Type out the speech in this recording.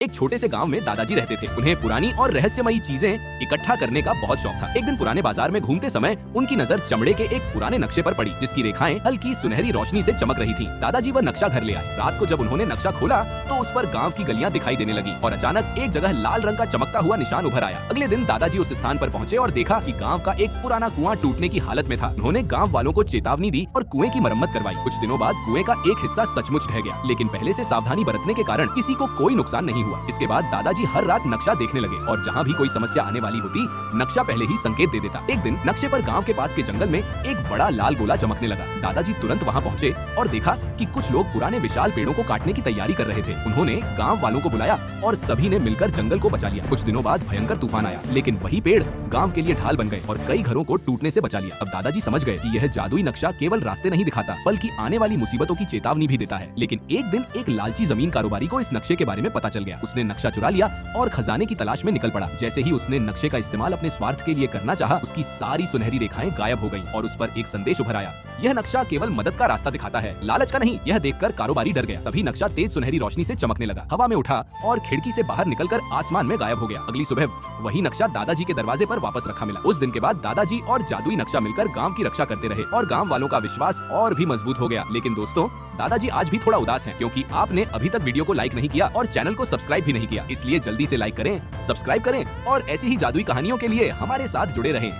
एक छोटे से गांव में दादाजी रहते थे। उन्हें पुरानी और रहस्यमयी चीजें इकट्ठा करने का बहुत शौक था। एक दिन पुराने बाजार में घूमते समय उनकी नजर चमड़े के एक पुराने नक्शे पर पड़ी, जिसकी रेखाएं हल्की सुनहरी रोशनी से चमक रही थीं। दादाजी वह नक्शा घर ले आए। रात को जब उन्होंने नक्शा खोला तो उस पर गाँव की गलियाँ दिखाई देने लगी और अचानक एक जगह लाल रंग का चमकता हुआ निशान उभर आया। अगले दिन दादाजी उस स्थान पर पहुँचे और देखा कि गाँव का एक पुराना कुआं टूटने की हालत में था। उन्होंने गाँव वालों को चेतावनी दी और कुएं की मरम्मत करवाई। कुछ दिनों बाद कुएं का एक हिस्सा सचमुच ढह गया, लेकिन पहले से सावधानी बरतने के कारण किसी को कोई नुकसान नहीं हुआ। इसके बाद दादाजी हर रात नक्शा देखने लगे और जहाँ भी कोई समस्या आने वाली होती, नक्शा पहले ही संकेत दे देता। एक दिन नक्शे पर गांव के पास के जंगल में एक बड़ा लाल गोला चमकने लगा। दादाजी तुरंत वहां पहुंचे और देखा कि कुछ लोग पुराने विशाल पेड़ों को काटने की तैयारी कर रहे थे। उन्होंने गांव वालों को बुलाया और सभी ने मिलकर जंगल को बचा लिया। कुछ दिनों बाद भयंकर तूफान आया, लेकिन वही पेड़ गाँव के लिए ढाल बन गए और कई घरों को टूटने से बचा लिया। अब दादाजी समझ गए कि यह जादुई नक्शा केवल रास्ते नहीं दिखाता, बल्कि आने वाली मुसीबतों की चेतावनी भी देता है। लेकिन एक दिन एक लालची जमीन कारोबारी को इस नक्शे के बारे में पता चल गया। उसने नक्शा चुरा लिया और खजाने की तलाश में निकल पड़ा। जैसे ही उसने नक्शे का इस्तेमाल अपने स्वार्थ के लिए करना चाहा, उसकी सारी सुनहरी रेखाएं गायब हो गईं और उस पर एक संदेश उभर आया। यह नक्शा केवल मदद का रास्ता दिखाता है, लालच का नहीं। यह देखकर कारोबारी डर गया। तभी नक्शा तेज सुनहरी रोशनी से चमकने लगा, हवा में उठा और खिड़की से बाहर निकलकर आसमान में गायब हो गया। अगली सुबह वही नक्शा दादाजी के दरवाजे पर वापस रखा मिला। उस दिन के बाद दादाजी और जादुई नक्शा मिलकर गांव की रक्षा करते रहे और गांव वालों का विश्वास और भी मजबूत हो गया। लेकिन दोस्तों, दादाजी आज भी थोड़ा उदास हैं, क्योंकि आपने अभी तक वीडियो को लाइक नहीं किया और चैनल को सब्सक्राइब भी नहीं किया। इसलिए जल्दी से लाइक करें, सब्सक्राइब करें और ऐसी ही जादुई कहानियों के लिए हमारे साथ जुड़े रहें।